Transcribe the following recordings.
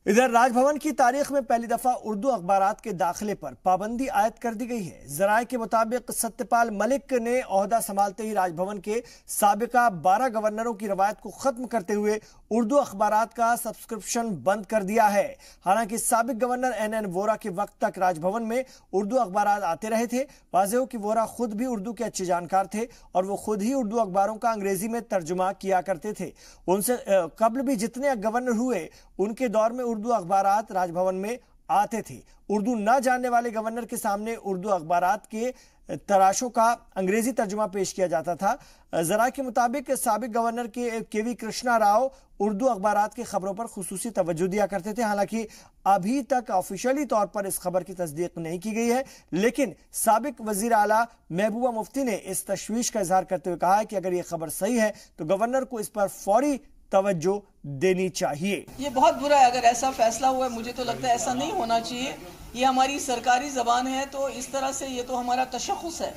इधर राजभवन की तारीख में पहली दफा उर्दू अखबारात के दाखिले पर पाबंदी आयद कर दी गई है। जराये के मुताबिक सत्यपाल मलिक ने ओहदा संभालते ही राजभवन के साबिका 12 गवर्नरों की रवायत को खत्म करते हुए उर्दू अखबारात का सब्सक्रिप्शन बंद कर दिया है। हालांकि साबिक गवर्नर NN वोरा के वक्त तक राजभवन में उर्दू अखबारात आते रहे थे। वाज़ेह हो कि वोरा खुद भी उर्दू के अच्छे जानकार थे और वो खुद ही उर्दू अखबारों का अंग्रेजी में तर्जुमा किया करते थे। उनसे कबल भी जितने गवर्नर हुए उनके दौर में उर्दू अखबारात राजभवन में आते थे। उर्दू न जानने वाले गवर्नर के सामने उर्दू अखबारात के तराशों का अंग्रेजी तर्जुमा पेश किया जाता था। जरा के मुताबिक साबिक गवर्नर के KV कृष्णा राव उर्दू अखबारात की खबरों पर खुसूसी तवज्जो दिया करते थे। हालांकि अभी तक ऑफिशियली तौर पर इस खबर की तस्दीक नहीं की गई है, लेकिन साबिक वजीर आला महबूबा मुफ्ती ने इस तशवीश का इजहार करते हुए कहा है कि अगर ये खबर सही है तो गवर्नर को इस पर फौरी तवज्जो देनी चाहिए। ये बहुत बुरा है अगर ऐसा फैसला हुआ है। मुझे तो लगता है ऐसा नहीं होना चाहिए। ये हमारी सरकारी ज़बान है, तो इस तरह से ये तो हमारा तशख़्ख़ुस है।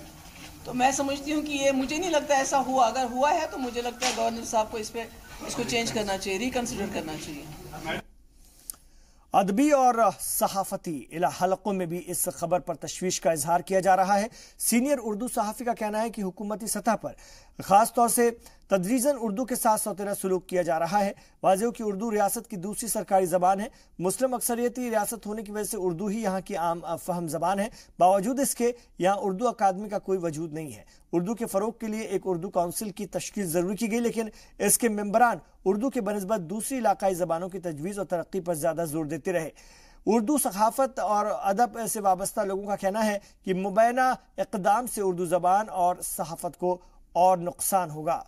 तो मैं समझती हूँ कि ये, मुझे नहीं लगता ऐसा हुआ। अगर हुआ है तो मुझे लगता है गवर्नर साहब को इसको चेंज करना चाहिए, रिकन्सिडर करना चाहिए। अदबी और सहाफती हलकों में भी इस खबर पर तशवीश का इजहार किया जा रहा है। सीनियर उर्दू सहाफ़ी का कहना है कि हुकूमती सतह पर खास तौर से तदरीजन उर्दू के साथ सौतेला सलूक किया जा रहा है। वाज़ेह हो कि उर्दू रियासत की दूसरी सरकारी ज़बान है। मुस्लिम अक्सरियती रियासत होने की वजह से उर्दू ही यहाँ की आम फहम ज़बान है। बावजूद इसके यहाँ उर्दू अकादमी का कोई वजूद नहीं है। उर्दू के फ़रोग के लिए एक उर्दू काउंसिल की तश्कील ज़रूरी की गई, लेकिन इसके मेंबरान उर्दू के बनिस्बत दूसरी इलाकाई ज़बानों की तजवीज़ और तरक्की पर ज़्यादा जोर देते रहे। उर्दू सखाफत और अदब से वाबस्ता लोगों का कहना है कि मुबैना इक़दाम से उर्दू ज़बान और सहाफत को और नुकसान होगा।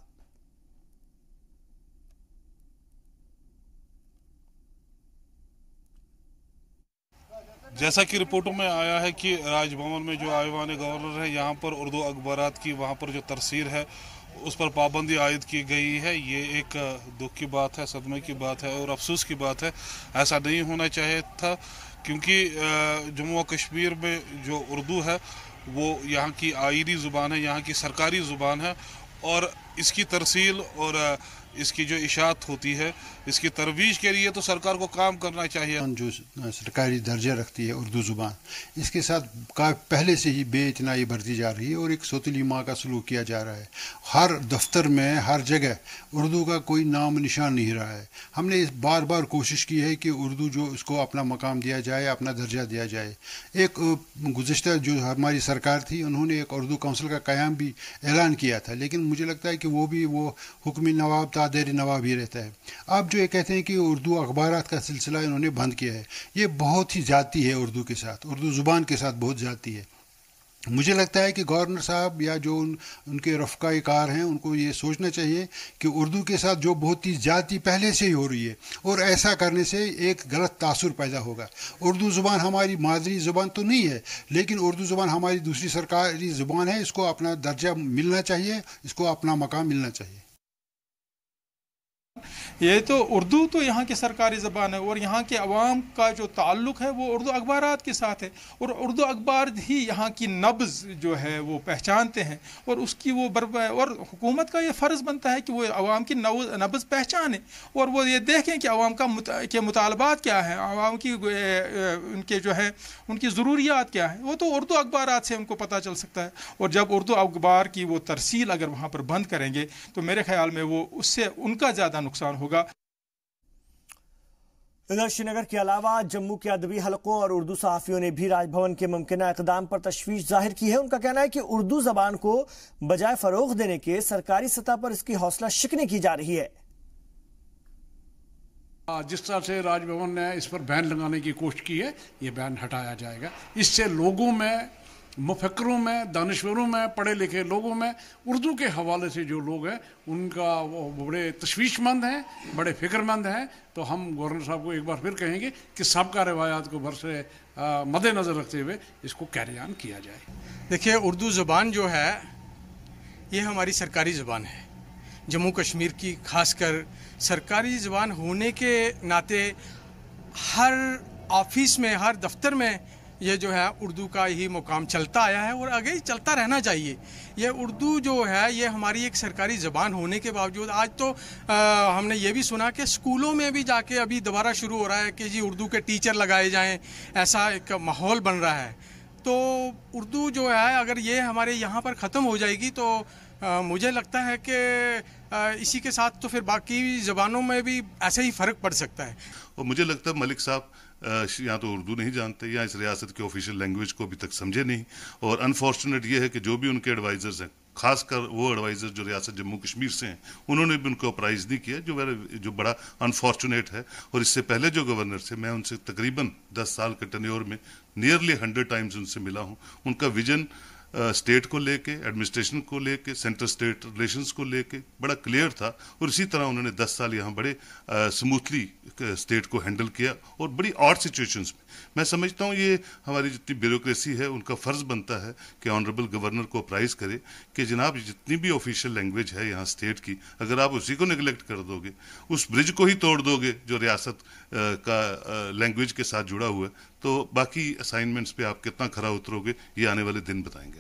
जैसा कि रिपोर्टों में आया है कि राजभवन में जो आईवान गवर्नर है, यहाँ पर उर्दू अखबारात की वहाँ पर जो तरसीर है उस पर पाबंदी आयद की गई है। ये एक दुख की बात है, सदमे की बात है और अफसोस की बात है। ऐसा नहीं होना चाहिए था, क्योंकि जम्मू व कश्मीर में जो उर्दू है वो यहाँ की आईनी ज़ुबान है, यहाँ की सरकारी ज़ुबान है और इसकी तरसील और इसकी जो इशाअत होती है, इसकी तरवीज के लिए तो सरकार को काम करना चाहिए। जो सरकारी दर्जा रखती है उर्दू ज़ुबान, इसके साथ पहले से ही बेइतनाई बरती जा रही है और एक सोतली माँ का सलूक किया जा रहा है। हर दफ्तर में, हर जगह उर्दू का कोई नाम निशान नहीं रहा है। हमने बार बार कोशिश की है कि उर्दू जो उसको अपना मकाम दिया जाए, अपना दर्जा दिया जाए। एक गुज़श्ता जो हमारी सरकार थी, उन्होंने एक उर्दू काउंसिल का क़याम भी ऐलान किया था, लेकिन मुझे लगता है कि वो भी हुक्मी नवाब तादेर नवाब ही रहता है। अब जो ये कहते हैं कि उर्दू अखबारात का सिलसिला इन्होंने बंद किया है, ये बहुत ही जाती है उर्दू के साथ, उर्दू ज़ुबान के साथ बहुत जाती है। मुझे लगता है कि गवर्नर साहब या जो उनके रफ़काए कार हैं, उनको ये सोचना चाहिए कि उर्दू के साथ जो बहुत ही जाती पहले से ही हो रही है और ऐसा करने से एक गलत तासुर पैदा होगा। उर्दू ज़ुबान हमारी मादरी ज़ुबान तो नहीं है, लेकिन उर्दू ज़ुबान हमारी दूसरी सरकारी ज़ुबान है। इसको अपना दर्जा मिलना चाहिए, इसको अपना मकाम मिलना चाहिए। ये तो उर्दू तो यहाँ की सरकारी ज़बान है और यहाँ के अवाम का जो ताल्लुक़ है वो उर्दू अखबारात के साथ है और उर्दू अखबार ही यहाँ की नब्ज़ जो है वो पहचानते हैं और उसकी वो और हुकूमत का ये फ़र्ज़ बनता है कि वो अवाम की नब्ज़ पहचाने और वो ये देखें कि अवाम के मुतालबात क्या हैं, अवाम की उनके जो है उनकी ज़रूरियात क्या है, वो तो उर्दू अखबारात से उनको पता चल सकता है। और जब उर्दू अखबार की वो तरसील अगर वहाँ पर बंद करेंगे तो मेरे ख्याल में वो उससे उनका ज़्यादा नुकसान होगा। इधर श्रीनगर के अलावा जम्मू के अदबी हलकों और उर्दू सहाफ़ियों ने भी राजभवन के मुमकिना इक़दाम पर तशवीश जाहिर की है। उनका कहना है कि उर्दू ज़बान को बजाय फ़रोग़ देने के सरकारी सतह पर इसकी हौसला शिकनी की जा रही है। जिस तरह से राजभवन ने इस पर बैन लगाने की कोशिश की है, ये बैन हटाया जाएगा। इससे लोगों में, मुफक्किरों में, दानिश्वरों में, पढ़े लिखे लोगों में उर्दू के हवाले से जो लोग हैं उनका वो बड़े तशवीशमंद हैं, बड़े फ़िक्रमंद हैं। तो हम गवर्नर साहब को एक बार फिर कहेंगे कि सबका रवायात को बरसे मद्देनज़र रखते हुए इसको कैरी ऑन किया जाए। देखिए, उर्दू ज़बान जो है ये हमारी सरकारी ज़बान है। जम्मू कश्मीर की खासकर सरकारी ज़बान होने के नाते हर ऑफिस में, हर दफ्तर में ये जो है उर्दू का ही मुकाम चलता आया है और आगे ही चलता रहना चाहिए। ये उर्दू जो है ये हमारी एक सरकारी ज़बान होने के बावजूद आज तो हमने ये भी सुना कि स्कूलों में भी जाके अभी दोबारा शुरू हो रहा है कि जी उर्दू के टीचर लगाए जाएं, ऐसा एक माहौल बन रहा है। तो उर्दू जो है अगर ये हमारे यहाँ पर ख़त्म हो जाएगी तो मुझे लगता है कि इसी के साथ तो फिर बाकी ज़बानों में भी ऐसे ही फ़र्क पड़ सकता है। और मुझे लगता है मलिक साहब या तो उर्दू नहीं जानते या इस रियासत की ऑफिशियल लैंग्वेज को अभी तक समझे नहीं। और अनफॉर्चुनेट ये है कि जो भी उनके एडवाइज़र्स हैं, खासकर वो एडवाइज़र जो रियासत जम्मू कश्मीर से हैं, उन्होंने भी उनको अप्राइज़ नहीं किया, जो बड़ा अनफॉर्चुनेट है। और इससे पहले जो गवर्नर थे, मैं उनसे तकरीबन 10 साल के टेन्योर में नियरली 100 टाइम्स उनसे मिला हूँ। उनका विजन स्टेट को लेके, एडमिनिस्ट्रेशन को लेके, सेंटर स्टेट रिलेशंस को लेके बड़ा क्लियर था। और इसी तरह उन्होंने 10 साल यहाँ बड़े स्मूथली स्टेट को हैंडल किया और बड़ी ऑड सिचुएशंस में। मैं समझता हूँ ये हमारी जितनी ब्यूरोक्रेसी है उनका फ़र्ज़ बनता है कि ऑनरेबल गवर्नर को अप्राइज़ करे कि जनाब जितनी भी ऑफिशियल लैंग्वेज है यहाँ स्टेट की, अगर आप उसी को निगलेक्ट कर दोगे, उस ब्रिज को ही तोड़ दोगे जो रियासत का लैंग्वेज के साथ जुड़ा हुआ है, तो बाकी असाइनमेंट्स पे आप कितना खरा उतरोगे ये आने वाले दिन बताएंगे।